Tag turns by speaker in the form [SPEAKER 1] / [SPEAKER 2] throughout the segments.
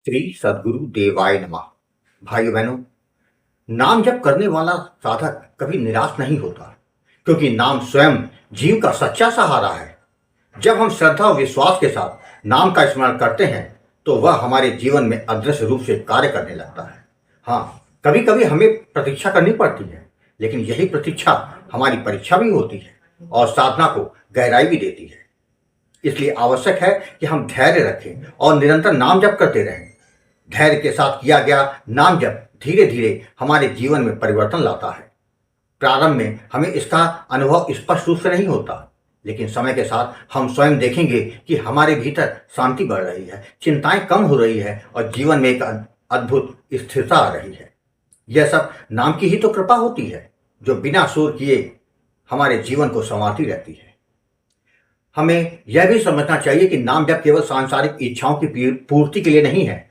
[SPEAKER 1] श्री सद्गुरु देवाय नमः। भाइयों बहनों, नाम जप करने वाला साधक कभी निराश नहीं होता, क्योंकि नाम स्वयं जीव का सच्चा सहारा है। जब हम श्रद्धा और विश्वास के साथ नाम का स्मरण करते हैं तो वह हमारे जीवन में अदृश्य रूप से कार्य करने लगता है। हाँ, कभी कभी हमें प्रतीक्षा करनी पड़ती है, लेकिन यही प्रतीक्षा हमारी परीक्षा भी होती है और साधना को गहराई भी देती है। इसलिए आवश्यक है कि हम धैर्य रखें और निरंतर नाम जप करते रहें। धैर्य के साथ किया गया नाम जप धीरे धीरे हमारे जीवन में परिवर्तन लाता है। प्रारंभ में हमें इसका अनुभव स्पष्ट रूप से नहीं होता, लेकिन समय के साथ हम स्वयं देखेंगे कि हमारे भीतर शांति बढ़ रही है, चिंताएं कम हो रही है और जीवन में एक अद्भुत स्थिरता आ रही है। यह सब नाम की ही तो कृपा होती है, जो बिना शोर किए हमारे जीवन को संवारती रहती है। हमें यह भी समझना चाहिए कि नाम जप केवल सांसारिक इच्छाओं की पूर्ति के लिए नहीं है।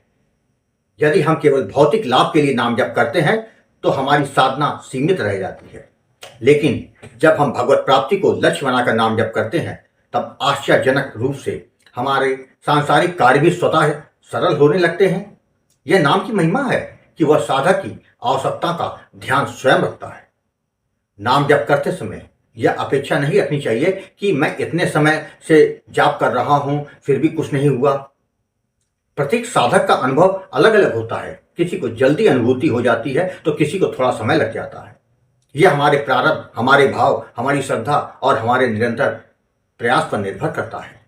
[SPEAKER 1] यदि हम केवल भौतिक लाभ के लिए नाम जप करते हैं तो हमारी साधना सीमित रह जाती है, लेकिन जब हम भगवत प्राप्ति को लक्ष्य बनाकर नाम जप करते हैं तब आश्चर्यजनक रूप से हमारे सांसारिक कार्य भी स्वतः सरल होने लगते हैं। यह नाम की महिमा है कि वह साधक की आवश्यकता का ध्यान स्वयं रखता है। नाम जप करते समय यह अपेक्षा नहीं रखनी चाहिए कि मैं इतने समय से जाप कर रहा हूं फिर भी कुछ नहीं हुआ। प्रत्येक साधक का अनुभव अलग अलग होता है। किसी को जल्दी अनुभूति हो जाती है तो किसी को थोड़ा समय लग जाता है। यह हमारे प्रारब्ध, हमारे भाव, हमारी श्रद्धा और हमारे निरंतर प्रयास पर निर्भर करता है।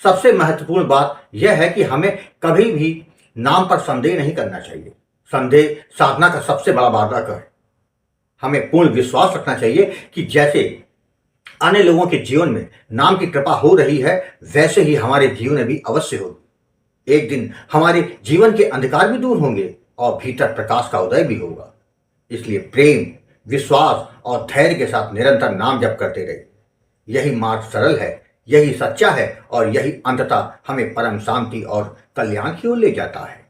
[SPEAKER 1] सबसे महत्वपूर्ण बात यह है कि हमें कभी भी नाम पर संदेह नहीं करना चाहिए। संदेह साधना का सबसे बड़ा बाधक है। हमें पूर्ण विश्वास रखना चाहिए कि जैसे अन्य लोगों के जीवन में नाम की कृपा हो रही है, वैसे ही हमारे जीवन में भी अवश्य होगी। एक दिन हमारे जीवन के अंधकार भी दूर होंगे और भीतर प्रकाश का उदय भी होगा। इसलिए प्रेम, विश्वास और धैर्य के साथ निरंतर नाम जप करते रहे। यही मार्ग सरल है, यही सच्चा है और यही अंततः हमें परम शांति और कल्याण की ओर ले जाता है।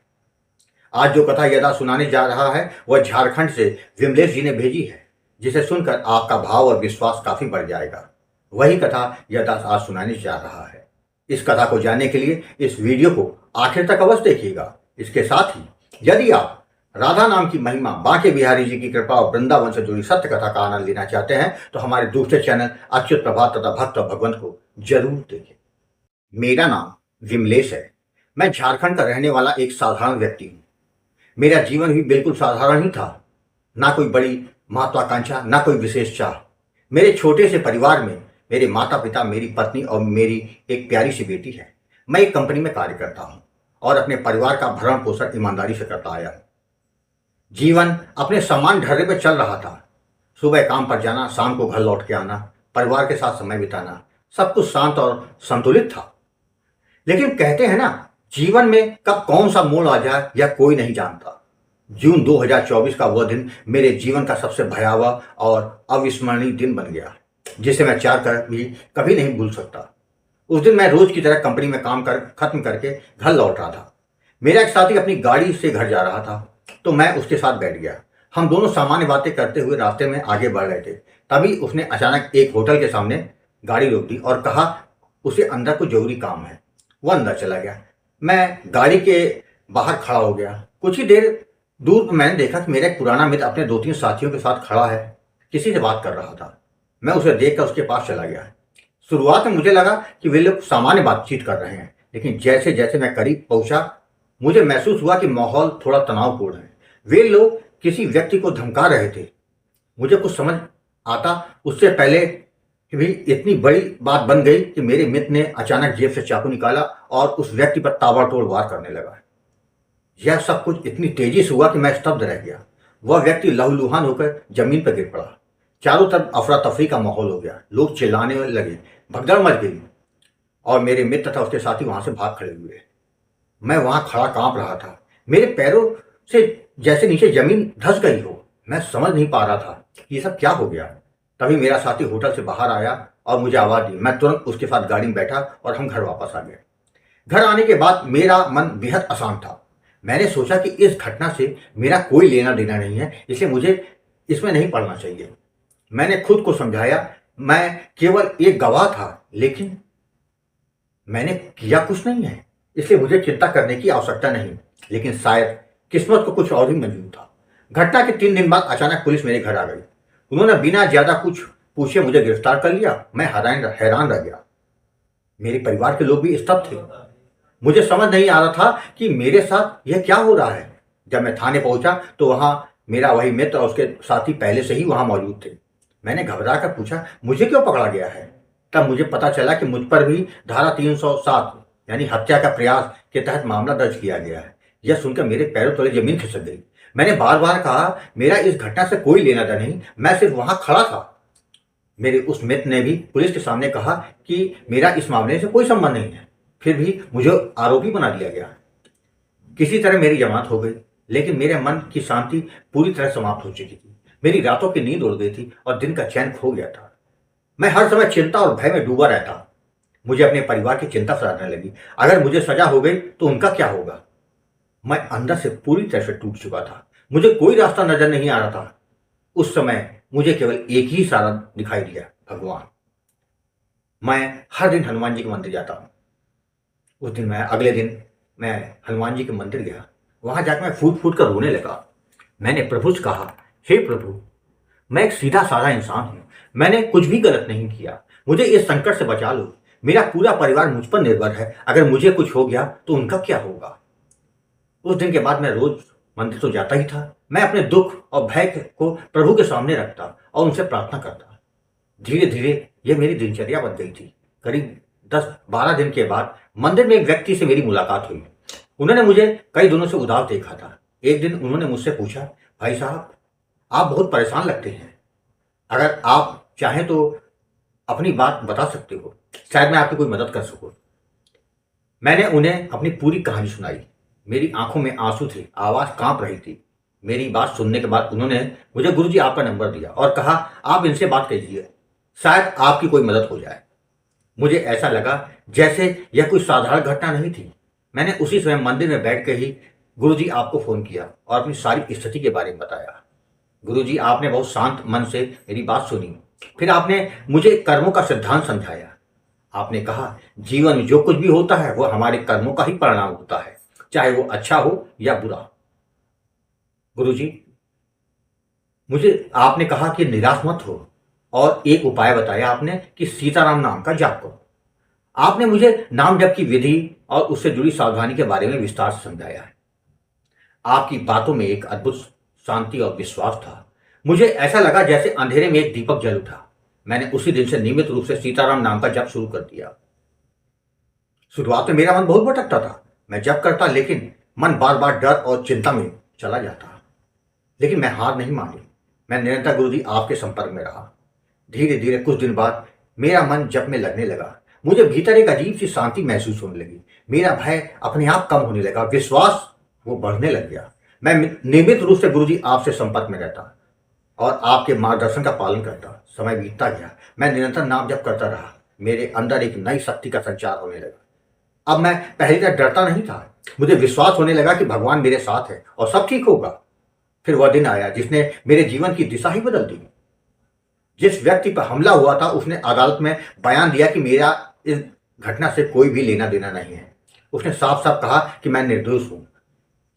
[SPEAKER 1] आज जो कथा यदा सुनाने जा रहा है वह झारखंड से विमलेश जी ने भेजी है, जिसे सुनकर आपका भाव और विश्वास काफी बढ़ जाएगा। वही कथा यदा आज सुनाने जा रहा है। इस कथा को जानने के लिए इस वीडियो को आखिर तक अवश्य देखिएगा। इसके साथ ही यदि आप राधा नाम की महिमा, बांके बिहारी जी की कृपा और वृंदावन से जुड़ी सत्य कथा का आनंद लेना चाहते हैं तो हमारे दूसरे चैनल अच्युत प्रभात तथा भक्त और भगवंत को जरूर देखें। मेरा नाम विमलेश है। मैं झारखंड का रहने वाला एक साधारण व्यक्ति हूँ। मेरा जीवन भी बिल्कुल साधारण ही था। ना कोई बड़ी महत्वाकांक्षा, ना कोई विशेष चाह। मेरे छोटे से परिवार में मेरे माता पिता, मेरी पत्नी और मेरी एक प्यारी सी बेटी है। मैं एक कंपनी में कार्य करता हूँ और अपने परिवार का भरण पोषण ईमानदारी से करता आया हूँ। जीवन अपने समान ढर्रे पर चल रहा था। सुबह काम पर जाना, शाम को घर लौट के आना, परिवार के साथ समय बिताना, सब कुछ शांत और संतुलित था। लेकिन कहते हैं ना, जीवन में कब कौन सा मोड़ आ जाए यह कोई नहीं जानता। जून 2024 का वह दिन मेरे जीवन का सबसे भयावह और अविस्मरणीय दिन बन गया, जिसे मैं चाह कर भी कभी नहीं भूल सकता। उस दिन मैं रोज की तरह कंपनी में काम खत्म करके घर लौट रहा था। मेरा एक साथी अपनी गाड़ी से घर जा रहा था, तो मैं उसके साथ बैठ गया। हम दोनों सामान्य बातें करते हुए रास्ते में आगे बढ़ रहे थे। तभी उसने अचानक एक होटल के सामने गाड़ी रोक दी और कहा उसे अंदर कुछ जरूरी काम है। वह अंदर चला गया। मैं गाड़ी के बाहर खड़ा हो गया। कुछ ही देर दूर पर मैंने देखा कि मेरा एक पुराना मित्र अपने 2-3 साथियों के साथ खड़ा है, किसी से बात कर रहा था। मैं उसे देखकर उसके पास चला गया। शुरुआत में मुझे लगा कि वे लोग सामान्य बातचीत कर रहे हैं, लेकिन जैसे जैसे मैं करीब पहुंचा मुझे महसूस हुआ कि माहौल थोड़ा तनावपूर्ण है। वे लोग किसी व्यक्ति को धमका रहे थे। मुझे कुछ समझ आता उससे पहले भी इतनी बड़ी बात बन गई कि मेरे मित्र ने अचानक जेब से चाकू निकाला और उस व्यक्ति पर ताबड़तोड़ वार करने लगा। यह सब कुछ इतनी तेजी से हुआ कि मैं स्तब्ध रह गया। वह व्यक्ति लहूलुहान होकर जमीन पर गिर पड़ा। चारों तरफ अफरा तफरी का माहौल हो गया। लोग चिल्लाने लगे, भगदड़ मच गई और मेरे मित्र तथा उसके साथी वहां से भाग खड़े हुए। मैं वहां खड़ा कांप रहा था। मेरे पैरों से जैसे नीचे जमीन धंस गई हो। मैं समझ नहीं पा रहा था कि ये सब क्या हो गया। तभी मेरा साथी होटल से बाहर आया और मुझे आवाज दी। मैं तुरंत उसके साथ गाड़ी में बैठा और हम घर वापस आ गए। घर आने के बाद मेरा मन बेहद अशांत था। मैंने सोचा कि इस घटना से मेरा कोई लेना देना नहीं है, इसलिए मुझे इसमें नहीं पड़ना चाहिए। मैंने खुद को समझाया मैं केवल एक गवाह था, लेकिन मैंने किया कुछ नहीं है, इसलिए मुझे चिंता करने की आवश्यकता नहीं। लेकिन शायद किस्मत को कुछ और ही मंजूर था। घटना के 3 दिन बाद अचानक पुलिस मेरे घर आ गई। उन्होंने बिना ज्यादा कुछ पूछे मुझे गिरफ्तार कर लिया। मैं हैरान हैरान रह गया। मेरे परिवार के लोग भी स्तब्ध थे। मुझे समझ नहीं आ रहा था कि मेरे साथ यह क्या हो रहा है। जब मैं थाने पहुंचा तो वहां मेरा वही मित्र और उसके साथी पहले से ही वहां मौजूद थे। मैंने घबरा कर पूछा, मुझे क्यों पकड़ा गया है? तब मुझे पता चला कि मुझ पर भी धारा 307 यानी हत्या का प्रयास के तहत मामला दर्ज किया गया है। यह सुनकर मेरे पैरों तले जमीन खिसक गई। मैंने बार बार कहा, मेरा इस घटना से कोई लेना देना नहीं, मैं सिर्फ वहां खड़ा था। मेरे उस मित्र ने भी पुलिस के सामने कहा कि मेरा इस मामले से कोई संबंध नहीं है। फिर भी मुझे आरोपी बना दिया गया। किसी तरह मेरी जमानत हो गई, लेकिन मेरे मन की शांति पूरी तरह समाप्त हो चुकी थी। मेरी रातों की नींद उड़ गई थी और दिन का चैन खो गया था। मैं हर समय चिंता और भय में डूबा रहता। मुझे अपने परिवार की चिंता सताने लगी। अगर मुझे सजा हो गई तो उनका क्या होगा? मैं अंदर से पूरी तरह से टूट चुका था। मुझे कोई रास्ता नजर नहीं आ रहा था। उस समय मुझे केवल एक ही सहारा दिखाई दिया, भगवान। मैं हर दिन हनुमान जी के मंदिर जाता हूँ। उस दिन अगले दिन मैं हनुमान जी के मंदिर गया। वहां जाकर मैं फूट फूट कर रोने लगा। मैंने प्रभु से कहा, हे प्रभु, मैं एक सीधा साधा इंसान हूं। मैंने कुछ भी गलत नहीं किया। मुझे इस संकट से बचा लो। मेरा पूरा परिवार मुझ पर निर्भर है। अगर मुझे कुछ हो गया तो उनका क्या होगा? उस दिन के बाद मैं रोज मंदिर तो जाता ही था। मैं अपने दुख और भय को प्रभु के सामने रखता और उनसे प्रार्थना करता। धीरे धीरे यह मेरी दिनचर्या बन गई थी। करीब 10-12 दिन के बाद मंदिर में एक व्यक्ति से मेरी मुलाकात हुई। उन्होंने मुझे कई दिनों से उदास देखा था। एक दिन उन्होंने मुझसे पूछा, भाई साहब, आप बहुत परेशान लगते हैं। अगर आप चाहें तो अपनी बात बता सकते हो, शायद मैं आपकी कोई मदद कर सकूं। मैंने उन्हें अपनी पूरी कहानी सुनाई। मेरी आंखों में आंसू थे, आवाज कांप रही थी। मेरी बात सुनने के बाद उन्होंने मुझे गुरुजी आपका नंबर दिया और कहा, आप इनसे बात कीजिए, शायद आपकी कोई मदद हो जाए। मुझे ऐसा लगा जैसे यह कोई साधारण घटना नहीं थी। मैंने उसी समय मंदिर में बैठ कर ही गुरुजी आपको फोन किया और अपनी सारी स्थिति के बारे में बताया। गुरुजी, आपने बहुत शांत मन से मेरी बात सुनी। फिर आपने मुझे कर्मों का सिद्धांत समझाया। आपने कहा, जीवन में जो कुछ भी होता है वो हमारे कर्मों का ही परिणाम होता है, चाहे वो अच्छा हो या बुरा। गुरुजी, मुझे आपने कहा कि निराश मत हो और एक उपाय बताया आपने कि सीताराम नाम का जाप करो। आपने मुझे नाम जप की विधि और उससे जुड़ी सावधानी के बारे में विस्तार से समझाया है। आपकी बातों में एक अद्भुत शांति और विश्वास था। मुझे ऐसा लगा जैसे अंधेरे में एक दीपक जल उठा। मैंने उसी दिन से नियमित रूप से सीताराम नाम का जप शुरू कर दिया। शुरुआत में मेरा मन बहुत भटकता था। मैं जप करता, लेकिन मन बार बार डर और चिंता में चला जाता। लेकिन मैं हार नहीं मानी। मैं निरंतर गुरुजी आपके संपर्क में रहा। धीरे धीरे कुछ दिन बाद मेरा मन जप में लगने लगा। मुझे भीतर एक अजीब सी शांति महसूस होने लगी। मेरा भय अपने आप कम होने लगा, विश्वास वो बढ़ने लग गया। मैं नियमित रूप से गुरुजी आपसे संपर्क में रहता और आपके मार्गदर्शन का पालन करता। समय बीतता गया, मैं निरंतर नाम जप करता रहा। मेरे अंदर एक नई शक्ति का संचार होने लगा। अब मैं पहले तक डरता नहीं था। मुझे विश्वास होने लगा कि भगवान मेरे साथ है और सब ठीक होगा। फिर वह दिन आया जिसने मेरे जीवन की दिशा ही बदल दी। जिस व्यक्ति पर हमला हुआ था उसने अदालत में बयान दिया कि मेरा इस घटना से कोई भी लेना देना नहीं है। उसने साफ साफ कहा कि मैं निर्दोष हूं।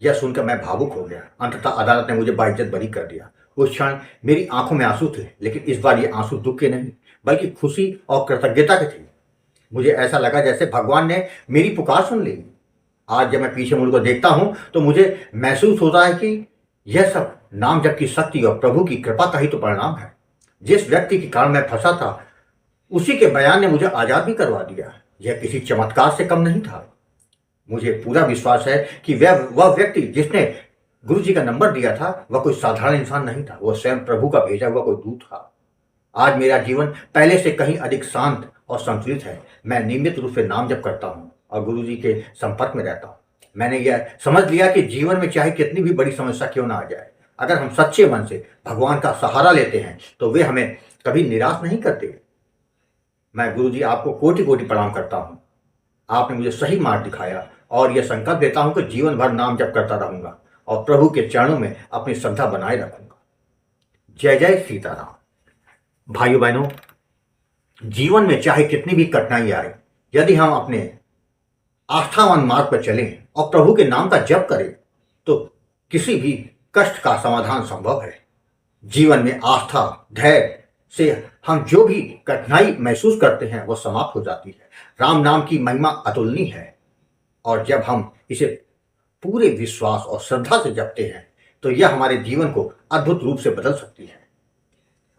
[SPEAKER 1] यह सुनकर मैं भावुक हो गया। अंततः अदालत ने मुझे बाइज्जत बरी कर दिया। उस क्षण मेरी आंखों में आंसू थे, लेकिन इस बार ये आंसू दुख के नहीं बल्कि खुशी और कृतज्ञता के थे। मुझे ऐसा लगा जैसे भगवान ने मेरी पुकार सुन ली। आज जब मैं पीछे मुड़कर देखता हूं तो मुझे महसूस होता है कि यह सब नाम जप की शक्ति और प्रभु की कृपा का ही तो परिणाम है। जिस व्यक्ति के कारण मैं फंसा था उसी के बयान ने मुझे आजाद भी करवा दिया। यह किसी चमत्कार से कम नहीं था। मुझे पूरा विश्वास है कि वह व्यक्ति जिसने गुरु जी का नंबर दिया था वह कोई साधारण इंसान नहीं था। वह स्वयं प्रभु का भेजा हुआ कोई दूत था। आज मेरा जीवन पहले से कहीं अधिक शांत और संतुलित है। मैं नियमित रूप से नाम जप करता हूँ और गुरु जी के संपर्क में रहता हूँ। मैंने यह समझ लिया कि जीवन में चाहे कितनी भी बड़ी समस्या क्यों ना आ जाए, अगर हम सच्चे मन से भगवान का सहारा लेते हैं तो वे हमें कभी निराश नहीं करते। मैं गुरु जी आपको कोटि कोटि प्रणाम करता हूँ। आपने मुझे सही मार्ग दिखाया और यह संकल्प लेता हूँ कि जीवन भर नाम जप करता रहूंगा और प्रभु के चरणों में अपनी श्रद्धा बनाए रखूंगा। जय जय सीताराम। भाइयों बहनों, जीवन में चाहे कितनी भी कठिनाई आए, यदि हम अपने आस्थावान मार्ग पर चलें और प्रभु के नाम का जप करें तो किसी भी कष्ट का समाधान संभव है। जीवन में आस्था, धैर्य से हम जो भी कठिनाई महसूस करते हैं वो समाप्त हो जाती है। राम नाम की महिमा अतुलनीय है और जब हम इसे पूरे विश्वास और श्रद्धा से जपते हैं तो यह हमारे जीवन को अद्भुत रूप से बदल सकती है।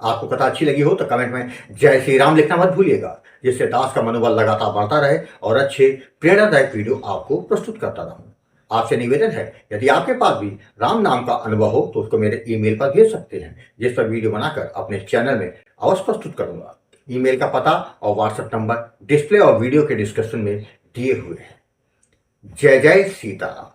[SPEAKER 1] आपको कथा अच्छी लगी हो तो कमेंट में जय श्री राम लिखना मत भूलिएगा, जिससे दास का मनोबल लगातार बढ़ता रहे और अच्छे प्रेरणादायक वीडियो आपको प्रस्तुत करता रहूं। आपसे निवेदन है, यदि आपके पास भी राम नाम का अनुभव हो तो उसको मेरे ईमेल पर भेज सकते हैं, जिस पर वीडियो बनाकर अपने चैनल में अवश्य प्रस्तुत करूंगा। ईमेल का पता और व्हाट्सएप नंबर डिस्प्ले और वीडियो के डिस्क्रिप्शन में दिए हुए हैं। जय जय सीताराम।